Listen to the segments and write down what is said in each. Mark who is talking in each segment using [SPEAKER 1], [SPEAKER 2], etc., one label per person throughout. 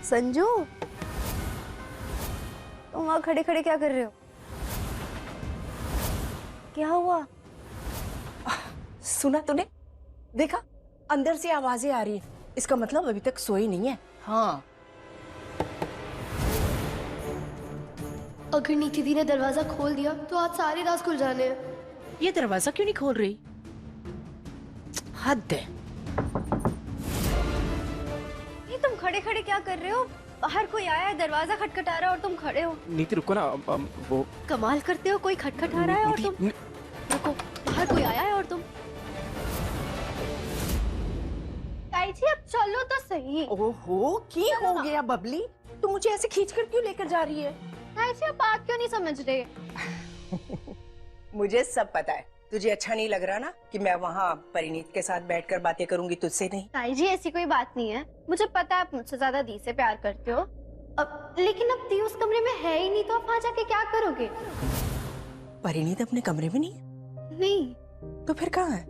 [SPEAKER 1] संजू, तुम वहां खड़े खड़े क्या कर रहे हो? क्या हुआ?
[SPEAKER 2] सुना तूने? देखा, अंदर से आवाजें आ रही है। इसका मतलब अभी तक सोई नहीं है। हाँ,
[SPEAKER 3] अगर नीति दी ने दरवाजा खोल दिया तो आज सारे राज खुल जाने हैं।
[SPEAKER 2] ये दरवाजा क्यों नहीं खोल रही? हद है।
[SPEAKER 1] ये तुम खड़े खड़े क्या कर रहे हो? बाहर कोई आया है, दरवाजा खटखटा रहा है और तुम खड़े हो।
[SPEAKER 4] नीति रुको ना, वो
[SPEAKER 1] कमाल करते हो, कोई खटखटा रहा है और तुम रुको। बाहर कोई आया है और तुम। ताई जी अब चलो तो सही।
[SPEAKER 2] ओहो, की हो गया बबली? तू मुझे ऐसे खींचकर क्यों लेकर जा रही है?
[SPEAKER 1] ताई जी अब बात क्यों नहीं समझ रहे?
[SPEAKER 2] मुझे सब पता है। तुझे अच्छा नहीं लग रहा ना कि मैं वहाँ परिणीत के साथ बैठकर बातें करूंगी, तुझसे नहीं।
[SPEAKER 1] ताई जी ऐसी कोई बात नहीं है, मुझे पता है आप मुझसे ज्यादा दी से प्यार करते हो। अब लेकिन अब दी उस कमरे में है ही नहीं, तो आप वहाँ जाके क्या करोगे?
[SPEAKER 2] परिणीत अपने कमरे में नहीं है?
[SPEAKER 1] नहीं।
[SPEAKER 2] तो फिर कहाँ है?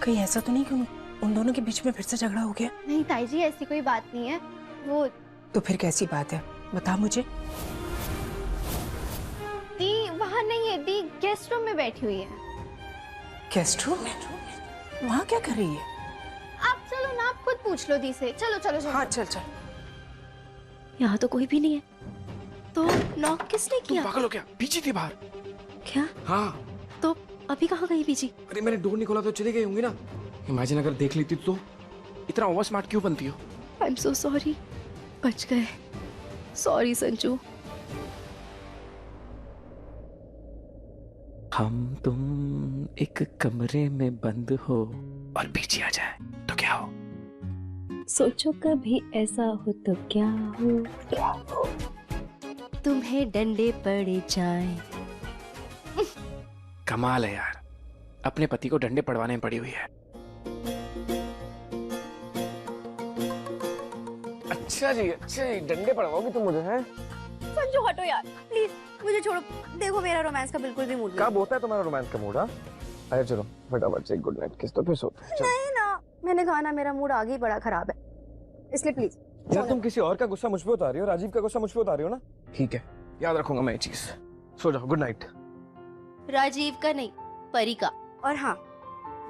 [SPEAKER 2] कहीं ऐसा तो नहीं कि उन दोनों के बीच में फिर से झगड़ा हो गया?
[SPEAKER 1] नहीं ताई जी ऐसी कोई बात नहीं है। वो
[SPEAKER 2] तो फिर कैसी बात है, बता मुझे।
[SPEAKER 1] दी वहाँ नहीं है, दी गेस्ट रूम में बैठी हुई है।
[SPEAKER 2] गेस्ट रूम में? वहाँ क्या कर रही है?
[SPEAKER 1] आप चलो ना, आप खुद पूछ लो दी से। चलो चलो चलो।
[SPEAKER 2] हाँ चल चल।
[SPEAKER 3] यहाँ तो कोई भी नहीं है, तो नॉक किसने
[SPEAKER 4] तुम
[SPEAKER 3] किया?
[SPEAKER 4] पागल हो क्या? पीछी थी बाहर।
[SPEAKER 3] क्या?
[SPEAKER 4] हाँ,
[SPEAKER 3] तो अभी कहाँ गई बीजी?
[SPEAKER 4] अरे मैंने डोर नहीं खोला तो चली गई होंगी ना। इमेजिन अगर देख लेती तो। इतना ओवर स्मार्ट क्यों बनती हो?
[SPEAKER 3] आई एम सो सॉरी, बच गए। सॉरी संजू।
[SPEAKER 4] हम तुम एक कमरे में बंद हो और पीछे आ जाए तो क्या हो?
[SPEAKER 3] सोचो कभी ऐसा हो तो क्या हो, तुम्हें डंडे पड़ जाए।
[SPEAKER 4] कमाल है यार, अपने पति को डंडे पड़वाने में पड़ी हुई है। अच्छा जी, डंडे पड़वाओगी तुम मुझे? हैं
[SPEAKER 1] संजू हटो यार प्लीज, मुझे छोड़ो। देखो मेरा रोमांस का बिल्कुल भी मूड नहीं।
[SPEAKER 4] कब होता है तुम्हारा रोमांस का मूड? अरे चलो फटाफट से गुड नाइट किस तो फिर सोते हैं।
[SPEAKER 1] नहीं ना, मैंने कहा ना मेरा मूड आगे ही बड़ा खराब है, इसलिए प्लीज।
[SPEAKER 4] यार तुम किसी और का गुस्सा मुझ पे उतार रही हो, राजीव का गुस्सा मुझ पे उतार रही हो ना। ठीक है, याद रखूंगा मैं ये चीज। सो जाओ, गुड नाइट।
[SPEAKER 3] राजीव का नहीं, परी का।
[SPEAKER 1] और हाँ,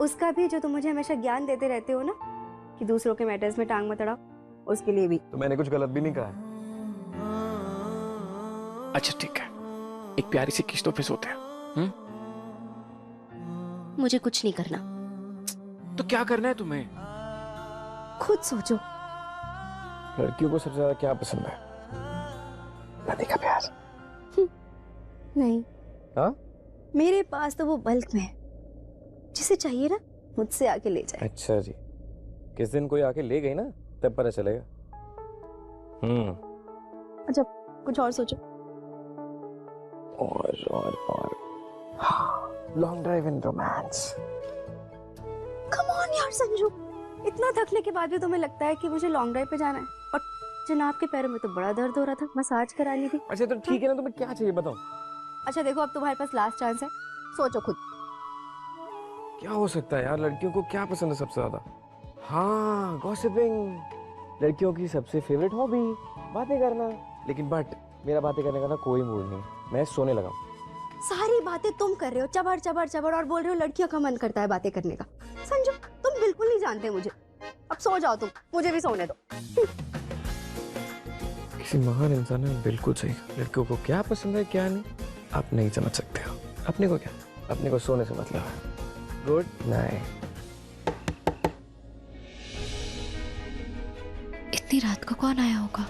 [SPEAKER 1] उसका भी, जो तुम मुझे हमेशा ज्ञान देते रहते हो ना कि दूसरों के मैटर्स में टांग मत अड़ाओ, उसके लिए भी।
[SPEAKER 4] तो मैंने कुछ गलत भी नहीं कहा है। अच्छा ठीक है, एक प्यारी सी किस्तों पे सोते हैं।
[SPEAKER 3] मुझे कुछ नहीं करना।
[SPEAKER 4] तो क्या करना है तुम्हें?
[SPEAKER 1] खुद सोचो।
[SPEAKER 4] लड़कियों को सबसे ज्यादा क्या पसंद है? पति का प्यार।
[SPEAKER 1] नहीं।
[SPEAKER 4] हाँ?
[SPEAKER 1] मेरे पास तो वो बल्क में है, जिसे चाहिए ना मुझसे आके ले जाए।
[SPEAKER 4] अच्छा जी, किस दिन कोई आके ले गई ना तब पता चलेगा।
[SPEAKER 1] अच्छा कुछ और सोचो।
[SPEAKER 4] और long drive in romance.
[SPEAKER 1] Come on यार संजू, इतना थकने के बाद भी तुम्हें लगता है कि मुझे लॉन्ग ड्राइव पे जाना है? और जनाब के पैरों में तो बड़ा दर्द हो रहा था, मसाज करानी थी।
[SPEAKER 4] अच्छा तो ठीक है ना, तुम्हें क्या चाहिए बताओ।
[SPEAKER 1] अच्छा देखो, अब तुम्हारे पास लास्ट चांस है, सोचो खुद।
[SPEAKER 4] क्या हो सकता है यार, लड़कियों को क्या पसंद है सबसे ज्यादा? हाँ, गॉसिपिंग। लड़कियों की सबसे फेवरेट हॉबी बातें करना। लेकिन बट मेरा बातें करने का ना कोई मूड नहीं, मैं सोने लगा हूं।
[SPEAKER 1] सारी बातें तुम कर रहे हो, चबर चबर चबर, और बोल रहे हो लड़कियों का मन करता है बातें करने का। संजू तुम बिल्कुल नहीं जानते मुझे। अब सो जाओ तुम, मुझे भी सोने दो।
[SPEAKER 4] किसी महान इंसान ने बिल्कुल सही कहा, लड़कियों को क्या पसंद है क्या नहीं आप नहीं समझ सकते हो। अपने को क्या, अपने को सोने से मतलब है। Good night.
[SPEAKER 3] इतनी रात को कौन आया होगा?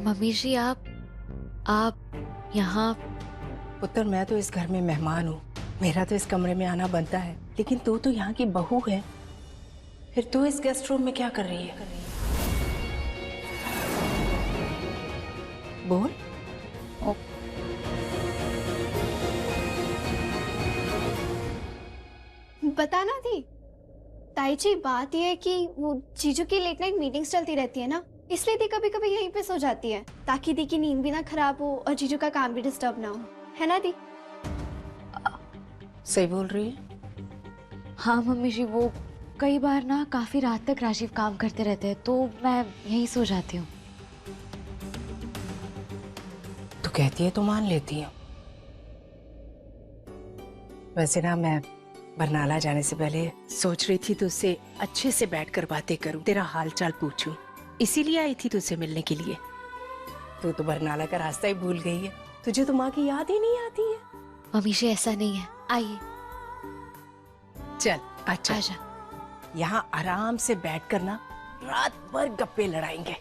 [SPEAKER 3] मम्मी जी आप यहाँ?
[SPEAKER 2] पुत्र, मैं तो इस घर में मेहमान हूँ, मेरा तो इस कमरे में आना बनता है, लेकिन तू तो यहाँ की बहू है, फिर तू इस गेस्ट रूम में क्या कर रही है? बोल।
[SPEAKER 5] बताना थी ताई जी, बात यह है कि वो जीजू की लेट नाइट मीटिंग्स चलती रहती है ना,
[SPEAKER 3] इसलिए दी कभी कभी यहीं पे सो जाती है ताकि दी की नींद भी ना खराब हो और जीजू का काम भी डिस्टर्ब ना हो, है ना दी?
[SPEAKER 2] सही बोल रही है।
[SPEAKER 5] हाँ मम्मी जी, वो कई बार ना काफी रात तक राजीव काम करते रहते हैं तो मैं यहीं सो जाती हूँ।
[SPEAKER 2] तू कहती है तो मान लेती हूँ। वैसे ना मैं बरनाला जाने से पहले सोच रही थी तुझसे अच्छे से बैठकर बातें करूं, तेरा हाल चाल पूछूं, इसीलिए आई थी तुझसे मिलने के लिए। तू तो बरनाला का रास्ता ही भूल गई है, तुझे तो माँ की याद ही नहीं आती है।
[SPEAKER 5] मम्मी जी ऐसा नहीं है, आइए।
[SPEAKER 2] चल अच्छा,
[SPEAKER 5] आजा।
[SPEAKER 2] यहाँ आराम से बैठकर ना रात भर गप्पे लड़ाएंगे।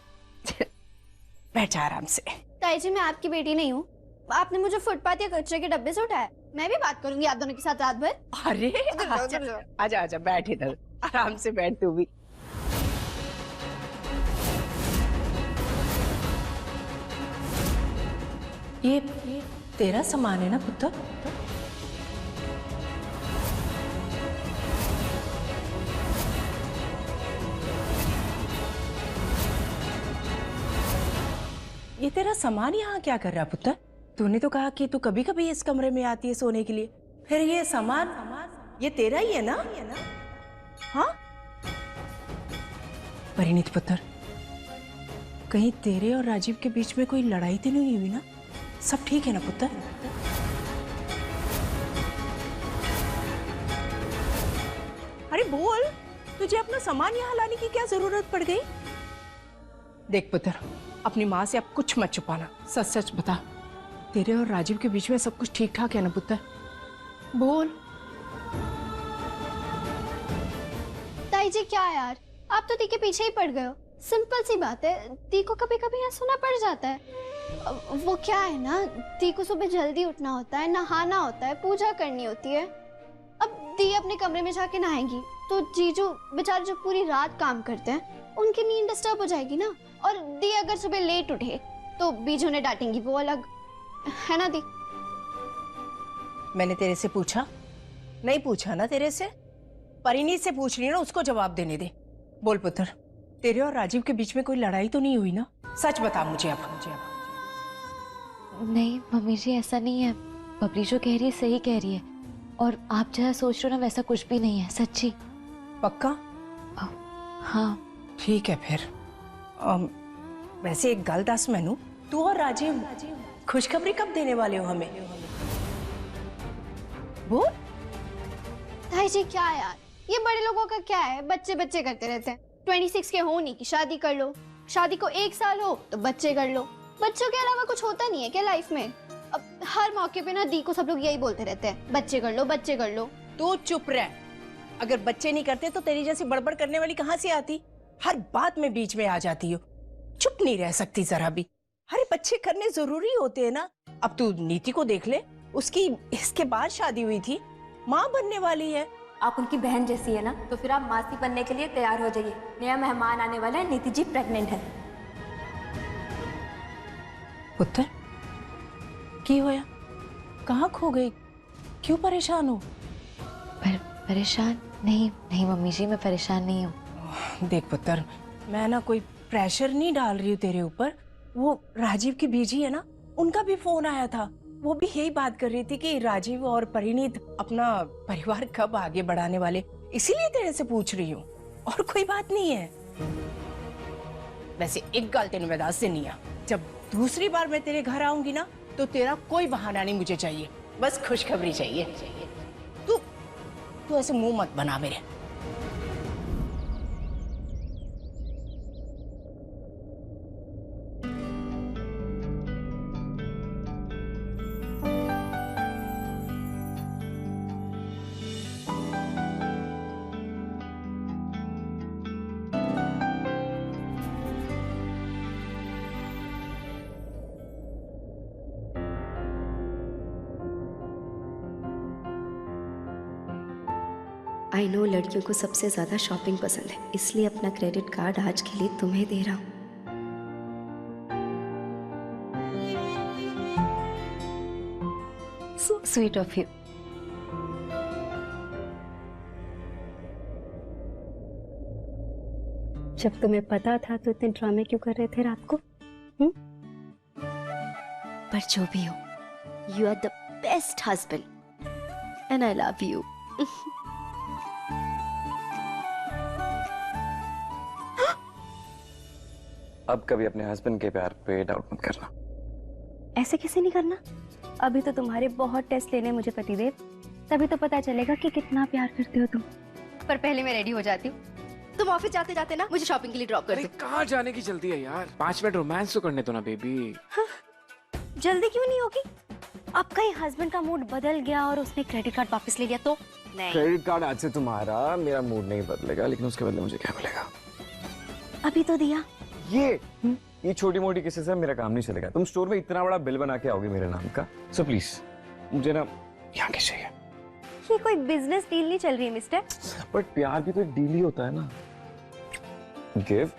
[SPEAKER 2] बैठ जा आराम से।
[SPEAKER 3] ताई जी मैं आपकी बेटी नहीं हूँ, आपने मुझे फुटपाथ या कचरे के डब्बे से उठाया, मैं भी बात करूंगी आप दोनों के साथ रात भर।
[SPEAKER 2] अरे
[SPEAKER 3] उधर जाओ,
[SPEAKER 2] आजा
[SPEAKER 3] उधर जाओ।
[SPEAKER 2] आजा आजा, बैठ इधर, आराम से बैठ तू भी। ये तेरा सामान है ना पुत्र? ये तेरा सामान यहाँ क्या कर रहा पुत्र? तूने तो कहा कि तू कभी कभी इस कमरे में आती है सोने के लिए, फिर ये सामान ये तेरा ही है ना? हाँ परिणीत पुत्र, कहीं तेरे और राजीव के बीच में कोई लड़ाई तो नहीं हुई ना? सब ठीक है ना पुत्र? अरे बोल, तुझे अपना सामान यहाँ लाने की क्या जरूरत पड़ गई? देख पुत्र, अपनी माँ से अब कुछ मत छुपाना, सच सच बता, तेरे और राजीव के बीच में सब कुछ ठीक ठाक है ना पुत्र? बोल।
[SPEAKER 3] ताई जी क्या यार, आप तो दी के पीछे ही पड़ गए हो। सिंपल सी बात है, दी को कभी कभी यहाँ सोना पड़ जाता है। वो क्या है ना, दी को सुबह जल्दी उठना होता है, नहाना होता है, पूजा करनी होती है। अब दी अपने कमरे में जाके नहाएंगी तो जीजू बेचारे जो पूरी रात काम करते हैं उनकी नींद डिस्टर्ब हो जाएगी ना। और दी अगर सुबह लेट उठे तो बीजू ने डांटेंगी, वो अलग है ना दी?
[SPEAKER 2] मैंने तेरे से पूछा? नहीं पूछा ना तेरे से, परिणीत से पूछ रही है ना, उसको जवाब देने दे। बोल पुत्र, तेरे और राजीव के बीच में कोई लड़ाई तो नहीं हुई ना? सच बता मुझे अब।
[SPEAKER 5] नहीं मम्मी जी ऐसा नहीं है, बबली जो कह रही है सही कह रही है, और आप जैसा सोच रहे हो ना वैसा कुछ भी नहीं है, सच्ची।
[SPEAKER 2] पक्का?
[SPEAKER 5] हाँ
[SPEAKER 2] ठीक है फिर। वैसे एक गल दस मैनू, तू और राजीव खुशखबरी कब देने वाले हो हमें? बोल।
[SPEAKER 3] ताई जी क्या यार, ये बड़े लोगों का क्या है, बच्चे बच्चे करते रहते हैं। 26 के होने की शादी कर लो, शादी को 1 साल हो तो बच्चे कर लो। बच्चों के अलावा कुछ होता नहीं है क्या लाइफ में? अब हर मौके पे ना दी को सब लोग यही बोलते रहते हैं, बच्चे कर लो, बच्चे कर लो।
[SPEAKER 2] तू चुप रह, अगर बच्चे नहीं करते तो तेरी जैसी बड़बड़ करने वाली कहाँ से आती? हर बात में बीच में आ जाती हो, चुप नहीं रह सकती जरा भी। अरे बच्चे करने जरूरी होते हैं ना। अब तू नीति को देख ले, उसकी इसके बाद शादी हुई थी, माँ बनने वाली है।
[SPEAKER 6] आप उनकी बहन जैसी है ना, तो फिर आप मासी बनने के लिए तैयार हो जाइए। नया मेहमान आने वाला है, नीति जी प्रेग्नेंट है।
[SPEAKER 2] पुत्र की होया, कहाँ खो गई, क्यों परेशान हो?
[SPEAKER 5] परेशान नहीं मम्मी जी, मैं परेशान नहीं हूँ।
[SPEAKER 2] देख पुत्र, मैं ना कोई प्रेशर नहीं डाल रही हूँ तेरे ऊपर। वो राजीव की बीजी है ना, उनका भी फोन आया था, वो भी यही बात कर रही थी कि राजीव और परिणीत अपना परिवार कब आगे बढ़ाने वाले, इसीलिए तेरे से पूछ रही हूँ, और कोई बात नहीं है। वैसे एक गल तेन मैं दस देनी आ, जब दूसरी बार मैं तेरे घर आऊंगी ना तो तेरा कोई बहाना नहीं मुझे चाहिए, बस खुशखबरी चाहिए। तू ऐसे मुंह मत बना मेरे।
[SPEAKER 1] आई नो लड़कियों को सबसे ज़्यादा शॉपिंग पसंद है, इसलिए अपना क्रेडिट कार्ड आज के लिए तुम्हें दे रहा हूँ।
[SPEAKER 5] So sweet of you.
[SPEAKER 1] जब तुम्हें पता था तो इतने ड्रामे क्यों कर रहे थे रात को?
[SPEAKER 5] पर जो भी हो, you are the best husband and I love you.
[SPEAKER 4] अब कभी अपने हस्बैंड के प्यार पे डाउट मत करना।
[SPEAKER 1] ऐसे कैसे नहीं करना? अभी तो तुम्हारे बहुत टेस्ट लेने मुझे पतिदेव, तभी तो पता चलेगा कि कितना प्यार करते हो तुम। पर पहले मैं रेडी हो जाती हूँ, तुम ऑफिस जाते जाते ना मुझे शॉपिंग के लिए ड्रॉप कर दो।
[SPEAKER 4] कहाँ जाने की जल्दी है यार? 5 मिनट रोमांस तो करने दो ना बेबी।
[SPEAKER 1] जल्दी क्यों नहीं होगी? आपका ही हस्बैंड का मूड बदल गया और उसने क्रेडिट कार्ड वापस ले लिया तो? नहीं,
[SPEAKER 4] क्रेडिट कार्ड आज से तुम्हारा, मेरा मूड नहीं बदलेगा, लेकिन उसके बदले मुझे क्या मिलेगा?
[SPEAKER 1] अभी तो दिया।
[SPEAKER 4] ये छोटी मोटी किसी से मेरा काम नहीं चलेगा। तुम स्टोर में इतना बड़ा बिल बना के आओगे मेरे नाम का, सो प्लीज मुझे ना यहाँ के चाहिए।
[SPEAKER 1] ये कोई बिजनेस डील नहीं चल रही है मिस्टर।
[SPEAKER 4] बट प्यार भी तो एक डील ही होता है ना, गिव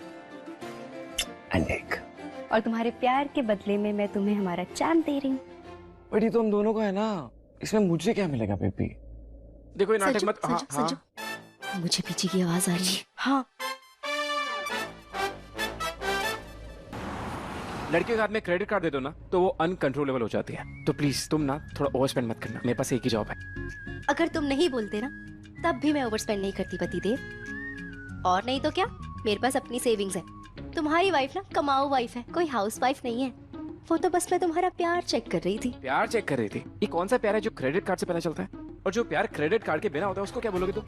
[SPEAKER 4] एंड टेक।
[SPEAKER 1] और तुम्हारे प्यार के बदले में मैं तुम्हें हमारा चांद दे रही हूँ।
[SPEAKER 4] बट ये तो हम दोनों का है ना, इसमें मुझे क्या मिलेगा बेबी? देखो ये नाटक मत।
[SPEAKER 5] संजू, मुझे पीछे की आवाज आ रही है।
[SPEAKER 1] हाँ,
[SPEAKER 4] लड़कियों के हाथ में क्रेडिट कार्ड दे दो ना तो वो अनकंट्रोलेबल हो जाती है। तो प्लीज तुम ना थोड़ा ओवर स्पेंड मत करना, मेरे पास एक ही जॉब है।
[SPEAKER 5] अगर तुम नहीं बोलते ना तब भी मैं ओवर स्पेंड नहीं करती पतिदेव। और नहीं तो क्या, मेरे पास अपनी सेविंग्स है। तुम्हारी वाइफ ना कमाऊ वाइफ है, कोई हाउस वाइफ नहीं है। वो तो बस मैं तुम्हारा प्यार चेक कर रही थी।
[SPEAKER 4] प्यार चेक कर रही थी? ये कौन सा प्यार है जो क्रेडिट कार्ड से पता चलता है? और जो प्यार क्रेडिट कार्ड के बिना होता है उसको क्या बोलोगे तुम?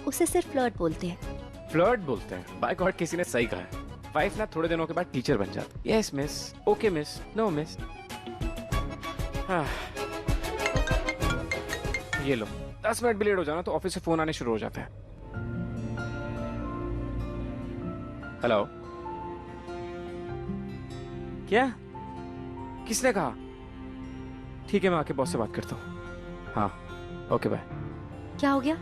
[SPEAKER 5] उसे सिर्फ फ्लर्ट बोलते हैं।
[SPEAKER 4] फ्लर्ट बोलते हैं? बाय गॉड, किसी ने सही कहा है। वाइफ ना थोड़े दिनों के बाद टीचर बन जाती। Yes miss, okay miss, no miss. ये लो, 10 मिनट भी लेट हो जाना तो ऑफिस से फोन आने शुरू हो जाते हैं। हेलो, क्या? किसने कहा? ठीक है, मैं आके बॉस से बात करता हूँ। हाँ, ओके बाय।
[SPEAKER 5] क्या हो गया?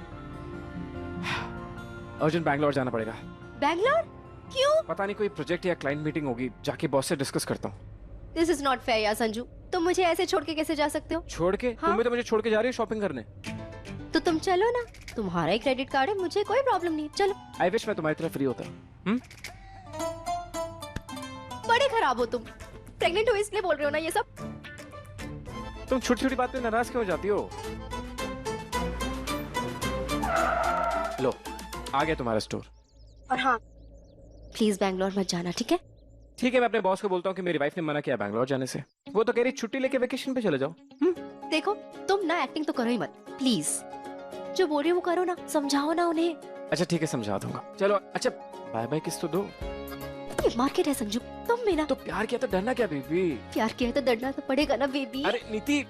[SPEAKER 4] अर्जेंट बैंगलोर जाना पड़ेगा।
[SPEAKER 5] बैंगलोर? क्यों?
[SPEAKER 4] पता नहीं, कोई प्रोजेक्ट या क्लाइंट मीटिंग होगी, जाके बॉस से डिस्कस करता हूँ।
[SPEAKER 5] दिस इज नॉट फेयर यार संजू, तुम मुझे ऐसे छोड़ के कैसे जा सकते हो?
[SPEAKER 4] छोड़ के?
[SPEAKER 5] हाँ?
[SPEAKER 4] तुम भी तो मुझे छोड़ के जा रही हो शॉपिंग करने।
[SPEAKER 5] तो तुम चलो ना, तुम्हारा ही क्रेडिट कार्ड है, मुझे कोई प्रॉब्लम नहीं है, चलो।
[SPEAKER 4] आई विश मैं तुम्हारी तरह फ्री होता।
[SPEAKER 5] बड़े खराब हो तुम, प्रेग्नेंट हो इसलिए बोल रहे हो ना ये सब?
[SPEAKER 4] तुम छोटी छोटी बात पे नाराज क्यों हो जाती हो? लो, आ गया तुम्हारा स्टोर।
[SPEAKER 1] और हाँ,
[SPEAKER 5] प्लीज बैंगलोर मत जाना, ठीक है?
[SPEAKER 4] ठीक है, मैं अपने बॉस को बोलता हूँ कि मेरी वाइफ ने मना किया बैंगलोर जाने से। वो तो कह रही छुट्टी लेके वेकेशन पे चले जाओ।
[SPEAKER 5] देखो, तुम ना एक्टिंग तो करो ही मत, प्लीज। जो बोल रही हो वो करो ना, समझाओ ना उन्हें।
[SPEAKER 4] अच्छा ठीक है, समझा दूंगा। चलो, अच्छा बाय बाय किस तो दो।
[SPEAKER 5] ये मार्केट है संजू, तुम भी ना।
[SPEAKER 4] तो प्यार किया तो डरना क्या बेबी?
[SPEAKER 5] प्यार किया है तो डरना तो पड़ेगा ना बेबी।
[SPEAKER 4] अरे नीति,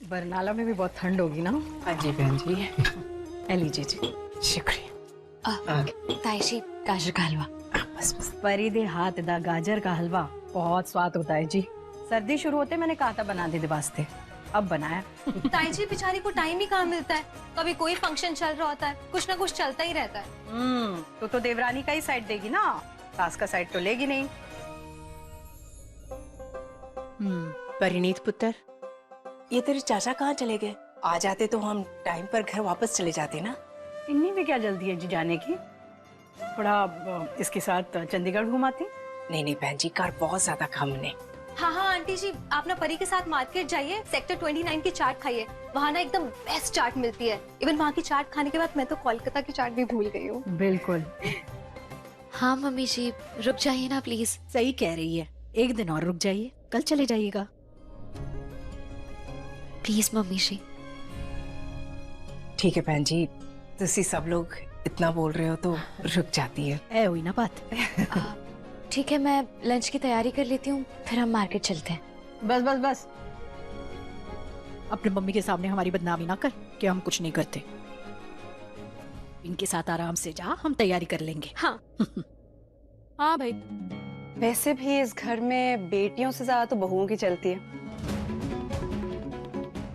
[SPEAKER 2] बरनाला में भी बहुत ठंड होगी ना? हाँ जी बहन जी, ले लीजिए जी। शुक्रिया।
[SPEAKER 5] ताई जी, गाजर का हलवा।
[SPEAKER 2] बस बस, परी दे हाथ दा गाजर का हलवा बहुत स्वाद होता है जी। सर्दी शुरू होते मैंने कहा था बना दे वास्ते, अब बनाया।
[SPEAKER 6] ताई जी बेचारी को टाइम ही कहाँ मिलता है, कभी कोई फंक्शन चल रहा होता है, कुछ ना कुछ चलता ही रहता है।
[SPEAKER 2] तो देवरानी का ही साइड देगी ना, सास का साइड तो लेगी नहीं। परिणीत पुत्र, ये तेरे चाचा कहाँ चले गए? आ जाते तो हम टाइम पर घर वापस चले जाते ना। इन्हीं में क्या जल्दी है जी जाने की? थोड़ा इसके साथ चंडीगढ़ घुमाते। नहीं नहीं बहन जी, कार बहुत ज्यादा काम ने।
[SPEAKER 6] हाँ हाँ आंटी जी, आप ना परी के साथ मार्केट जाइए, सेक्टर 29 की चाट खाइए, वहाँ ना एकदम बेस्ट चाट मिलती है। इवन वहाँ की चाट खाने के बाद मैं तो कोलकाता की चाट भी भूल गई हूँ।
[SPEAKER 2] बिल्कुल।
[SPEAKER 5] हाँ मम्मी जी, रुक जाइए ना प्लीज।
[SPEAKER 2] सही कह रही है, एक दिन और रुक जाइए, कल चले जाइएगा।
[SPEAKER 5] प्लीज मम्मी जी।
[SPEAKER 2] ठीक है बहन जी, तुसी सब लोग इतना बोल रहे हो तो रुक जाती है। ए हुई ना बात।
[SPEAKER 5] ठीक है, मैं लंच की तैयारी कर लेती हूँ, फिर हम मार्केट चलते हैं।
[SPEAKER 2] बस बस बस, अपने मम्मी के सामने हमारी बदनामी ना कर कि हम कुछ नहीं करते। इनके साथ आराम से जा, हम तैयारी कर लेंगे।
[SPEAKER 6] हाँ।
[SPEAKER 7] हाँ भाई, वैसे भी इस घर में बेटियों से ज्यादा तो बहुओं की चलती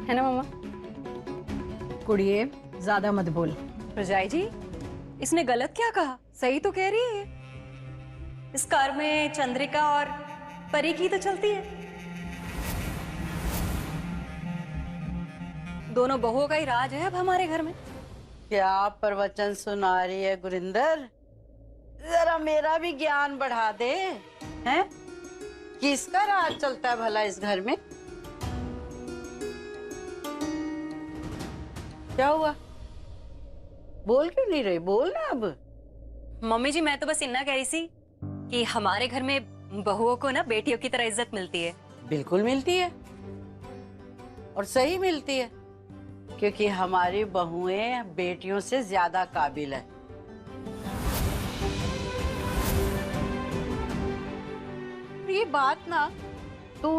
[SPEAKER 7] है ना मामा?
[SPEAKER 2] कुड़िए, ज्यादा मत बोल।
[SPEAKER 7] रजाई जी, इसने गलत क्या कहा? सही तो कह रही है। इस कार में चंद्रिका और परी की तो चलती है। दोनों बहुओं का ही राज है अब हमारे घर में।
[SPEAKER 8] क्या प्रवचन सुना रही है गुरिंदर? जरा मेरा भी ज्ञान बढ़ा दे, हैं? किसका राज चलता है भला इस घर में? क्या हुआ? बोल क्यों नहीं रही? बोल ना अब।
[SPEAKER 7] मम्मी जी मैं तो बस इतना कह रही थी कि हमारे घर में बहुओं को ना बेटियों की तरह इज्जत मिलती है।
[SPEAKER 8] बिल्कुल मिलती है और सही मिलती है, क्योंकि हमारी बहुएं बेटियों से ज्यादा काबिल है। ये बात ना तू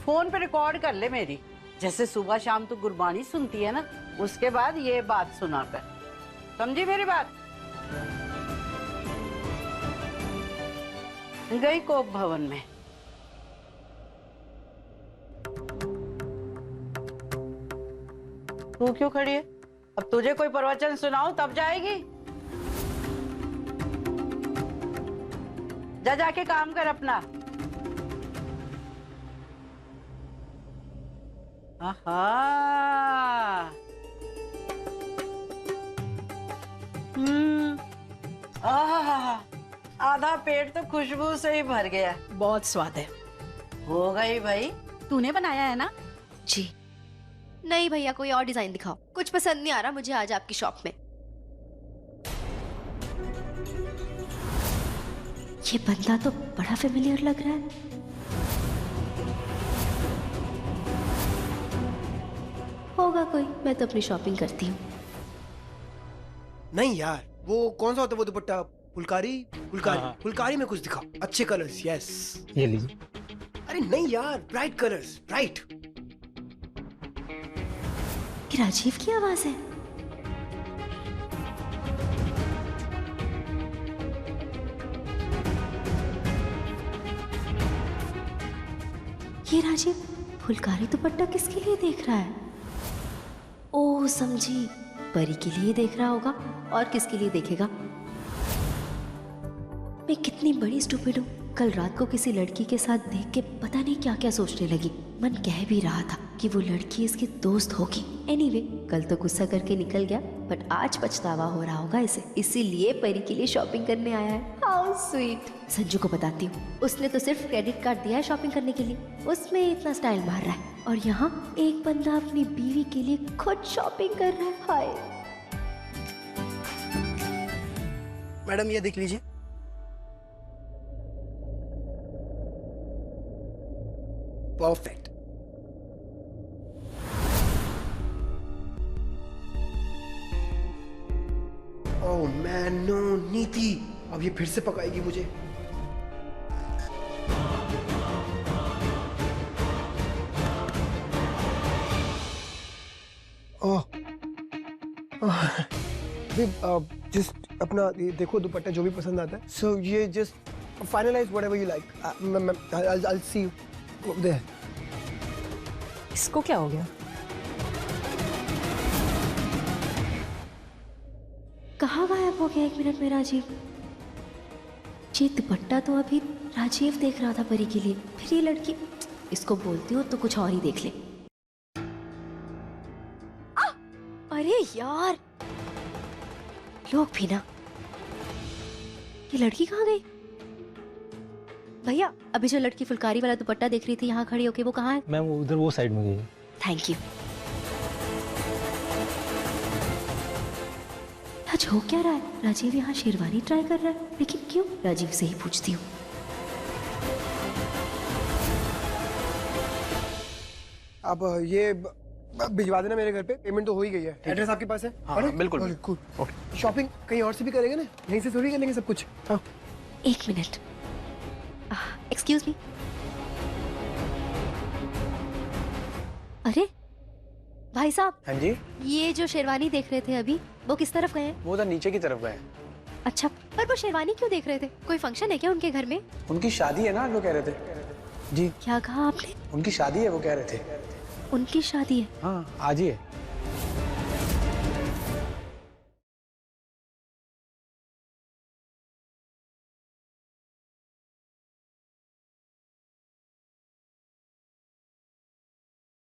[SPEAKER 8] फोन पे रिकॉर्ड कर ले मेरी, जैसे सुबह शाम तू गुरबानी सुनती है ना, उसके बाद ये बात सुना कर। समझी मेरी बात? गई कोप भवन में। तू क्यों खड़ी है? अब तुझे कोई प्रवचन सुनाऊं तब जाएगी? जा जाके काम कर अपना। आहा, आहा, आधा पेट तो खुशबू से ही भर गया।
[SPEAKER 2] बहुत स्वाद है।
[SPEAKER 8] हो गई भाई, तूने बनाया है ना?
[SPEAKER 5] जी नहीं भैया, कोई और डिजाइन दिखाओ, कुछ पसंद नहीं आ रहा मुझे आज आपकी शॉप में। ये बंदा तो बड़ा फेमिलियर लग रहा है। होगा कोई, मैं तो अपनी शॉपिंग करती हूँ।
[SPEAKER 9] नहीं यार, वो कौन सा होता है वो दुपट्टा? फुलकारी? फुलकारी,
[SPEAKER 4] हाँ।
[SPEAKER 9] फुलकारी में कुछ दिखाओ, अच्छे कलर्स। यस,
[SPEAKER 4] ये लीजिए।
[SPEAKER 9] अरे नहीं यार, ब्राइट कलर्स, ब्राइट।
[SPEAKER 5] ये राजीव की आवाज है। ये राजीव फुलकारी दुपट्टा किसके लिए देख रहा है? ओह समझी, परी के लिए देख रहा होगा, और किसके लिए देखेगा? मैं कितनी बड़ी स्टूपिड हूँ, कल रात को किसी लड़की के साथ देख के पता नहीं क्या क्या सोचने लगी। मन कह भी रहा था कि वो लड़की इसकी दोस्त होगी। एनीवे, कल तो गुस्सा करके निकल गया, बट आज पछतावा हो रहा होगा इसे, इसीलिए परी के लिए शॉपिंग करने आया है। How sweet. संजू को बताती हूँ, उसने तो सिर्फ क्रेडिट कार्ड दिया है शॉपिंग करने के लिए, उसमें इतना स्टाइल मार रहा है, और यहाँ एक बंदा अपनी बीवी के लिए खुद शॉपिंग कर रहा है। हाय
[SPEAKER 9] मैडम ये देख लीजिए। परफेक्ट। ओह मैन, नो नीति, अब ये फिर से पकाएगी मुझे। ओह जस्ट अपना ये देखो दुपट्टा जो भी पसंद आता है। सो ये just finalise whatever you like. I'll see you there.
[SPEAKER 2] इसको क्या हो गया?
[SPEAKER 5] कहाँ गायब हो गया 1 मिनट में राजीव? ये दुपट्टा तो अभी राजीव देख रहा था परी के लिए, फिर ये लड़की, इसको बोलती हो तो कुछ और ही देख ले। अरे यार, लोग भी ना। ये लड़की कहाँ गई? भैया, अभी जो लड़की फुलकारी वाला दुपट्टा देख रही थी यहाँ खड़ी होके, वो कहाँ है?
[SPEAKER 10] मैम वो उधर वो साइड में गई है।
[SPEAKER 5] Thank you. आज हो क्या रहा है? राजीव यहाँ शेरवानी ट्राई कर रहा है, लेकिन क्यों? राजीव से ही पूछती हूँ।
[SPEAKER 9] अब ये भिजवा देना मेरे घर पे, पेमेंट तो हो ही गई है। एड्रेस आपके पास है?
[SPEAKER 10] हाँ, बिल्कुल।
[SPEAKER 9] Okay, cool. शॉपिंग कहीं और से भी करेंगे ना, यहीं से थोड़ी करेंगे सब कुछ। हाँ।
[SPEAKER 5] 1 मिनट, एक्सक्यूज मी। अरे भाई साहब,
[SPEAKER 4] हाँ जी,
[SPEAKER 5] ये जो शेरवानी देख रहे थे अभी, वो किस तरफ गए हैं?
[SPEAKER 4] वो उधर नीचे की तरफ गए।
[SPEAKER 5] अच्छा, पर वो शेरवानी क्यों देख रहे थे? कोई फंक्शन है क्या उनके घर में?
[SPEAKER 4] उनकी शादी है ना, जो कह रहे थे। जी,
[SPEAKER 5] क्या कहा आपने?
[SPEAKER 4] उनकी शादी है, वो कह रहे थे।
[SPEAKER 5] उनकी शादी है?
[SPEAKER 4] हाँ, आज ही है।